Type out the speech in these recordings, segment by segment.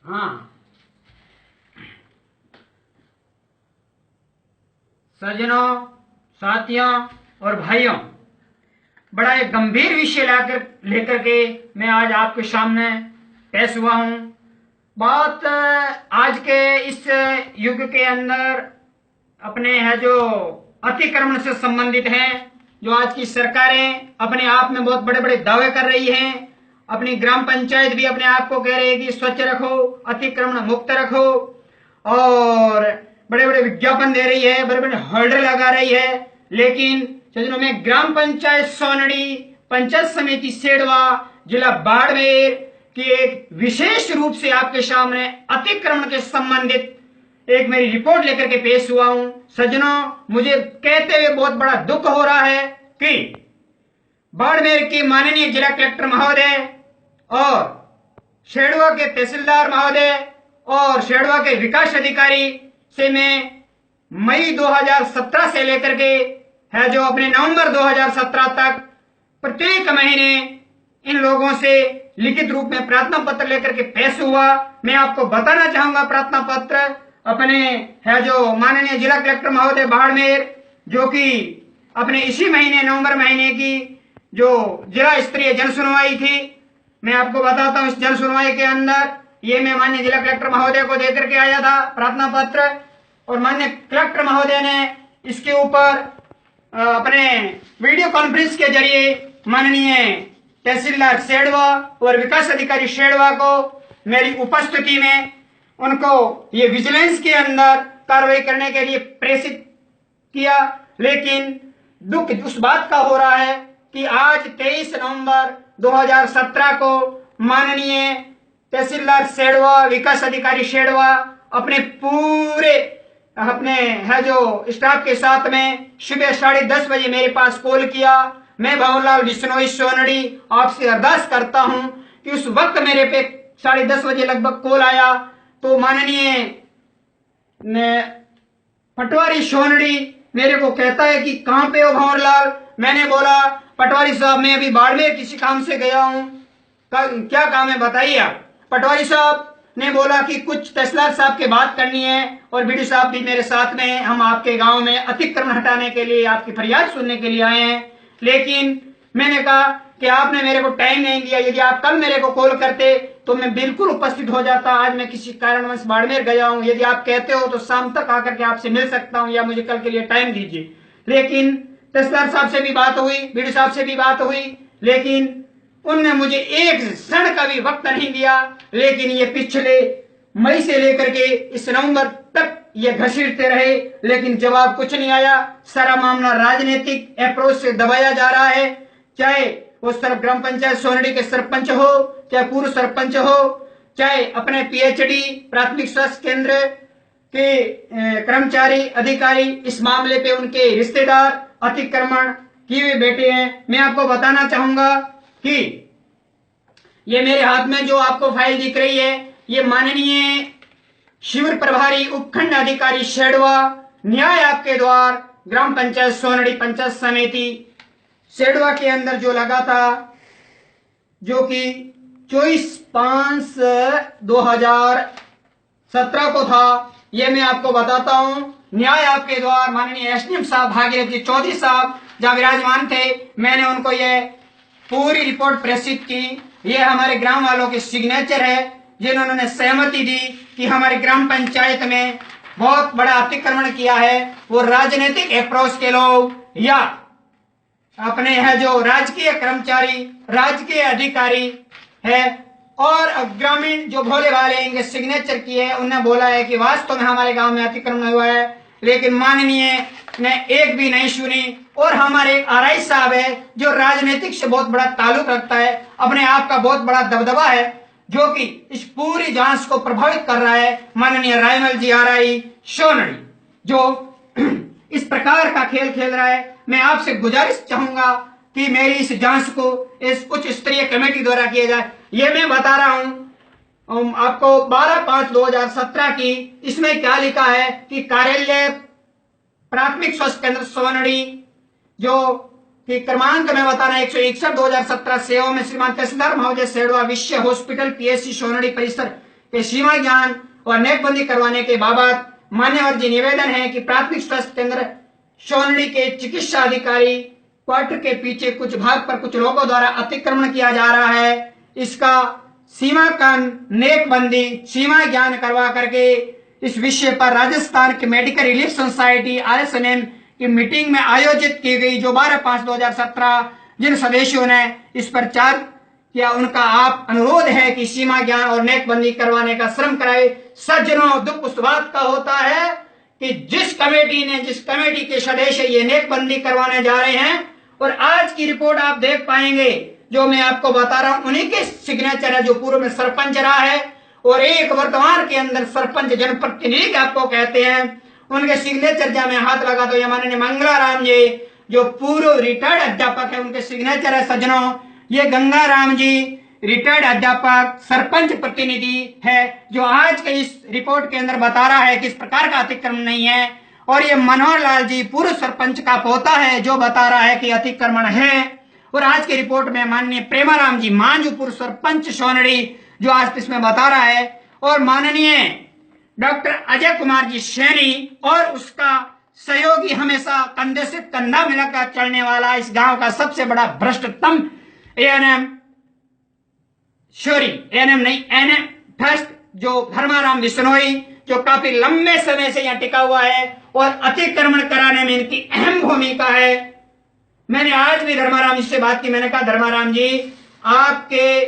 हाँ सज्जनों, साथियों और भाइयों, बड़ा एक गंभीर विषय लेकर के मैं आज आपके सामने पेश हुआ हूँ। बात आज के इस युग के अंदर अपने है जो अतिक्रमण से संबंधित है। जो आज की सरकारें अपने आप में बहुत बड़े बड़े दावे कर रही हैं, अपनी ग्राम पंचायत भी अपने आप को कह रही है कि स्वच्छ रखो, अतिक्रमण मुक्त रखो, और बड़े बड़े विज्ञापन दे रही है, बड़े बड़े होल्डर लगा रही है। लेकिन सज्जनों, में ग्राम पंचायत सोनड़ी, पंचायत समिति सेडवा, जिला बाड़मेर की एक विशेष रूप से आपके सामने अतिक्रमण के संबंधित एक मेरी रिपोर्ट लेकर के पेश हुआ हूं। सज्जनों, मुझे कहते हुए बहुत बड़ा दुख हो रहा है कि बाड़मेर के माननीय जिला कलेक्टर महोदय और शेडवा के तहसीलदार महोदय और शेडवा के विकास अधिकारी से मैं मई 2017 से लेकर के है जो अपने नवंबर 2017 तक प्रत्येक महीने इन लोगों से लिखित रूप में प्रार्थना पत्र लेकर के पेश हुआ। मैं आपको बताना चाहूंगा, प्रार्थना पत्र अपने है जो माननीय जिला कलेक्टर महोदय बाड़मेर, जो कि अपने इसी महीने नवंबर महीने की जो जिला स्तरीय जन सुनवाई थी, मैं आपको बताता हूं। इस जन सुनवाई के अंदर ये मैं माननीय जिला कलेक्टर महोदय को देकर के आया था प्रार्थना पत्र, और माननीय कलेक्टर महोदय ने इसके ऊपर अपने वीडियो कॉन्फ्रेंस के जरिए माननीय तहसीलदार शेडवा और विकास अधिकारी शेडवा को मेरी उपस्थिति में उनको ये विजिलेंस के अंदर कार्रवाई करने के लिए प्रेषित किया। लेकिन दुख उस बात का हो रहा है कि आज 23 नवंबर 2017 को माननीय तहसीलदार शेडवा, विकास अधिकारी शेडवा अपने है जो स्टाफ के साथ में सुबह 10:30 बजे मेरे पास कॉल किया। मैं भवनलाल बिश्नोई सोनड़ी आपसे अरदास करता हूं कि उस वक्त मेरे पे 10:30 बजे लगभग कॉल आया तो माननीय पटवारी सोनड़ी मेरे को कहता है कि कहां पे हो भंवरलाल। मैंने बोला, पटवारी साहब मैं अभी बाड़मेर किसी काम से गया हूं। क्या काम है बताइए आप। पटवारी साहब ने बोला कि कुछ तहसीलदार साहब के बात करनी है और बीडीओ साहब भी मेरे साथ में हैं। हम आपके गांव में अतिक्रमण हटाने के लिए आपकी फरियाद सुनने के लिए आए हैं। लेकिन मैंने कहा कि आपने मेरे को टाइम नहीं दिया। यदि आप कल मेरे को कॉल करते तो मैं बिल्कुल उपस्थित हो जाता। आज मैं किसी कारणवश बाड़मेर गया हूं। यदि आप कहते हो तो शाम तक आकर के आपसे मिल सकता हूं या मुझे कल के लिए टाइम दीजिए। लेकिन तहसीलदार साहब से भी बात हुई, बीडीओ साहब से भी बात हुई, लेकिन उनने मुझे एक क्षण का भी वक्त नहीं दिया। लेकिन ये पिछले मई से लेकर के इस नवंबर तक ये घसीटते रहे, लेकिन जवाब कुछ नहीं आया। सारा मामला राजनीतिक अप्रोच से दबाया जा रहा है। चाहे वो ग्राम पंचायत सोनड़ी के सरपंच हो, चाहे पूर्व सरपंच हो, चाहे अपने पीएचडी प्राथमिक स्वास्थ्य केंद्र के कर्मचारी अधिकारी, इस मामले पे उनके रिश्तेदार अतिक्रमण किए हुए बैठे हैं। मैं आपको बताना चाहूंगा कि ये मेरे हाथ में जो आपको फाइल दिख रही है, ये माननीय शिविर प्रभारी उपखंड अधिकारी शेडवा, न्याय आपके द्वार, ग्राम पंचायत सोनड़ी पंचायत समिति शेडवा के अंदर जो लगा था, जो कि 24/5/2017 को था। ये मैं आपको बताता हूं। न्याय आपके द्वार माननीय एसडीएम साहब भागीरथ जी चौधरी साहब जहां विराजमान थे, मैंने उनको ये पूरी रिपोर्ट प्रेषित की। ये हमारे ग्राम वालों के सिग्नेचर है जिन्होंने सहमति दी कि हमारे ग्राम पंचायत में बहुत बड़ा अतिक्रमण किया है। वो राजनीतिक अप्रोच के लोग या अपने है जो राजकीय कर्मचारी, राजकीय अधिकारी है, और ग्रामीण जो भोले भाले इनके सिग्नेचर किए हैं, उन्होंने बोला है कि वास्तव में हमारे गांव में अतिक्रमण हुआ है। लेकिन माननीय ने एक भी नहीं सुनी। और हमारे एक आरआई साहब है जो राजनीतिक से बहुत बड़ा ताल्लुक रखता है, अपने आप का बहुत बड़ा दबदबा है, जो कि इस पूरी जांच को प्रभावित कर रहा है, माननीय रायमल जी आरआई सोनड़ी, जो इस प्रकार का खेल खेल रहा है। मैं आपसे गुजारिश चाहूंगा कि मेरी इस जांच को इस उच्च स्तरीय कमेटी द्वारा किया जाए। ये मैं बता रहा हूं आपको 12/5/2017 की। इसमें क्या लिखा है कि कार्यालय प्राथमिक स्वास्थ्य केंद्र सोनड़ी जो कि क्रमांक में बताना 161/2017 सेवा में श्रीमान तहसीलदार महोदय शेडवा विश्व हॉस्पिटल पीएचसी सोनड़ी परिसर के सीमा ज्ञान और नेकबंदी करवाने के बाबत मान्यवर जी निवेदन है कि प्राथमिक स्वास्थ्य केंद्र सोनड़ी के चिकित्सा अधिकारी क्वार्टर के पीछे कुछ भाग पर कुछ लोगों द्वारा अतिक्रमण किया जा रहा है। इसका सीमा का नेकबंदी सीमा ज्ञान करवा करके इस विषय पर राजस्थान के मेडिकल रिलीफ सोसाइटी RSNM की मीटिंग में आयोजित की गई, जो 12/5/2017 जिन सदस्यों ने इस पर चार किया, उनका आप अनुरोध है कि सीमा ज्ञान और नेकबंदी करवाने का श्रम कराए। सज्जनों, दुख उस बात का होता है कि जिस कमेटी के सदस्य ये नेकबंदी करवाने जा रहे हैं, और आज की रिपोर्ट आप देख पाएंगे जो मैं आपको बता रहा हूं, उन्हीं के सिग्नेचर है जो पूर्व में सरपंच रहा है और एक वर्तमान के अंदर सरपंच जनप्रतिनिधि आपको कहते हैं, उनके सिग्नेचर जहां मैं हाथ लगा तो ये माननीय मंगलाराम जी जो पूर्व रिटायर्ड अध्यापक है, उनके सिग्नेचर है। सज्जनों, ये गंगाराम जी रिटायर्ड अध्यापक सरपंच प्रतिनिधि है जो आज के इस रिपोर्ट के अंदर बता रहा है कि इस प्रकार का अतिक्रमण नहीं है, और ये मनोहर लाल जी पूर्व सरपंच का पोता है जो बता रहा है कि अतिक्रमण है। और आज की रिपोर्ट में माननीय प्रेमाराम जी मांझू पूर्व सरपंच सोनड़ी जो आज इसमें बता रहा है, और माननीय डॉक्टर अजय कुमार जी सैनी और उसका सहयोगी हमेशा कंधे से कंधा मिलाकर चलने वाला इस गांव का सबसे बड़ा भ्रष्टतम एएनएम ट्रस्ट जो धर्माराम बिश्नोई जो काफी लंबे समय से यहाँ टिका हुआ है और अतिक्रमण कराने में इनकी अहम भूमिका है। मैंने आज भी धर्माराम जी से बात की, मैंने कहा धर्माराम जी आपके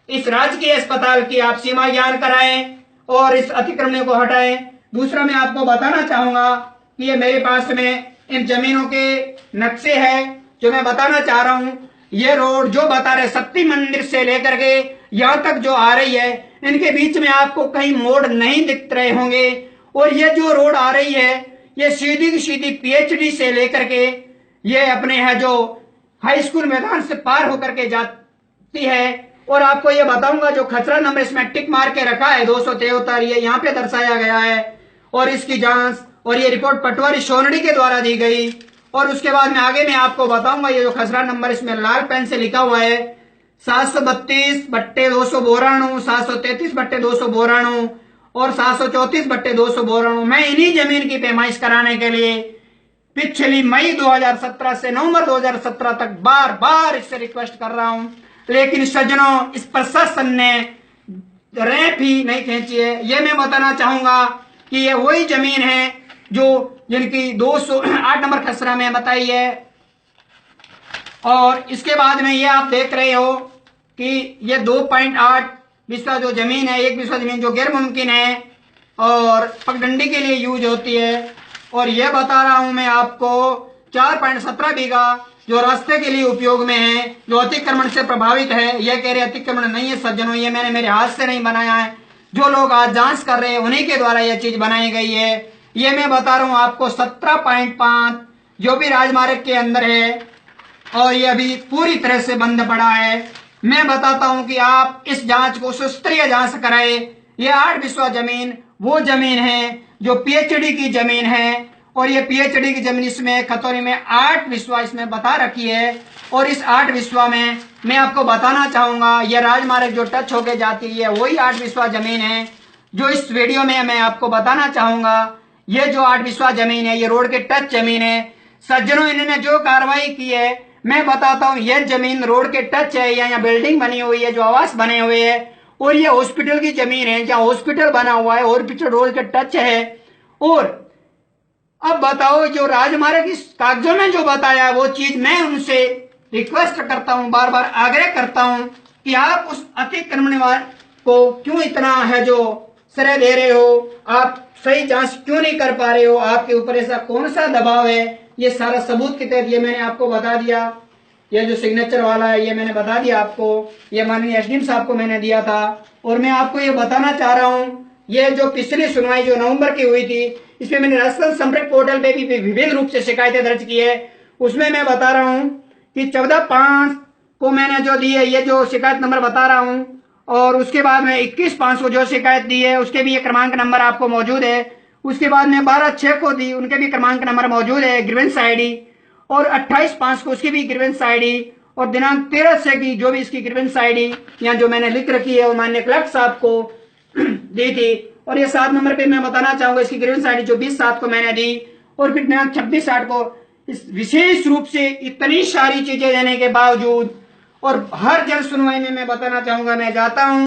इस राजकीय अस्पताल की आप सीमा ज्ञान कराएं और इस अतिक्रमण को हटाएं। दूसरा मैं आपको बताना चाहूंगा कि ये मेरे पास में इन जमीनों के नक्शे है जो मैं बताना चाह रहा हूं। ये रोड जो बता रहे शक्ति मंदिर से लेकर के यहां तक जो आ रही है, इनके बीच में आपको कहीं मोड़ नहीं दिख रहे होंगे, और ये जो रोड आ रही है ये सीधी की सीधी PhD से लेकर के ये अपने है जो हाई स्कूल मैदान से पार होकर के जाती है। और आपको ये बताऊंगा जो खसरा नंबर इसमें टिक मार के रखा है 273 ये यहाँ पे दर्शाया गया है, और इसकी जांच और ये रिपोर्ट पटवारी सोनड़ी के द्वारा दी गई। और उसके बाद में आगे मैं आपको बताऊंगा ये जो खसरा नंबर इसमें लाल पेन से लिखा हुआ है 732/292, 733/292 और 734/292। मैं इन्हीं जमीन की पैमाइश कराने के लिए पिछली मई 2017 से नवंबर 2017 तक बार बार इससे रिक्वेस्ट कर रहा हूं, लेकिन सज्जनों इस प्रशासन ने रैंप ही नहीं खींची है। ये मैं बताना चाहूंगा कि ये वही जमीन है जो जिनकी 208 नंबर खसरा में बताई है। और इसके बाद में ये आप देख रहे हो कि ये 2.8 बिस्वा जो जमीन है, एक बिस्वा जमीन जो गैर मुमकिन है और पगडंडी के लिए यूज होती है। और ये बता रहा हूं मैं आपको 4.17 बीघा जो रास्ते के लिए उपयोग में है, जो अतिक्रमण से प्रभावित है। ये कह रहे अतिक्रमण नहीं है सज्जनों, ये मैंने मेरे हाथ से नहीं बनाया है, जो लोग आज जांच कर रहे हैं उन्हीं के द्वारा यह चीज बनाई गई है। ये मैं बता रहा हूं आपको 17.5 जो भी राजमार्ग के अंदर है, और ये अभी पूरी तरह से बंद पड़ा है। मैं बताता हूं कि आप इस जांच को सुस्तरीय जांच कराए। ये 8 बिस्वा जमीन वो जमीन है जो PhD की जमीन है, और ये PhD की जमीन इसमें खतौनी में 8 बिस्वा इसमें बता रखी है। और इस 8 बिस्वा में मैं आपको बताना चाहूंगा ये राजमार्ग जो टच होके जाती है वही 8 बिस्वा जमीन है जो इस वीडियो में मैं आपको बताना चाहूंगा। ये जो 8 बिस्वा जमीन है ये रोड के टच जमीन है। सज्जनों, इन्होंने जो कार्रवाई की है मैं बताता हूं, यह जमीन रोड के टच है, यहाँ बिल्डिंग बनी हुई है जो आवास बने हुए है, और ये हॉस्पिटल की जमीन है जहाँ हॉस्पिटल बना हुआ है, हॉस्पिटल रोड के टच है। और अब बताओ जो राजमार्ग इस कागजों में जो बताया वो चीज मैं उनसे रिक्वेस्ट करता हूं, बार बार आग्रह करता हूं कि आप उस अतिक्रमण को क्यों इतना है जो श्रेय दे रहे हो, आप सही जांच क्यों नहीं कर पा रहे हो, आपके ऊपर ऐसा कौन सा दबाव है। ये सारा सबूत के तहत ये मैंने आपको बता दिया। ये जो सिग्नेचर वाला है ये मैंने बता दिया आपको, ये माननीय SDM साहब को मैंने दिया था। और मैं आपको ये बताना चाह रहा हूँ ये जो पिछली सुनवाई जो नवंबर की हुई थी इसमें मैंने राजस्थान संपर्क पोर्टल पे भी विभिन्न रूप से शिकायतें दर्ज की है। उसमें मैं बता रहा हूँ कि 14/5 को मैंने जो दी है ये जो शिकायत नंबर बता रहा हूँ, और उसके बाद में 21/5 को जो शिकायत दी है उसके भी ये क्रमांक नंबर आपको मौजूद है। उसके बाद में 12/6 को दी, उनके भी क्रमांक नंबर मौजूद है, ग्रीवेंस ID, और 28/5 को उसकी भी ग्रीवेंस ID, और दिनांक 13/6 की जो भी इसकी ग्रीवेंस ID यहाँ जो मैंने लिख रखी है और माननीय कलेक्टर साहब को दी थी। और ये 7 नंबर पे मैं बताना चाहूंगा इसकी ग्रीवेंस आईडी जो 20/7 को मैंने दी, और फिर दिनांक 26/8 को इस विशेष रूप से इतनी सारी चीजें देने के बावजूद और हर जन सुनवाई में मैं बताना चाहूंगा मैं जाता हूं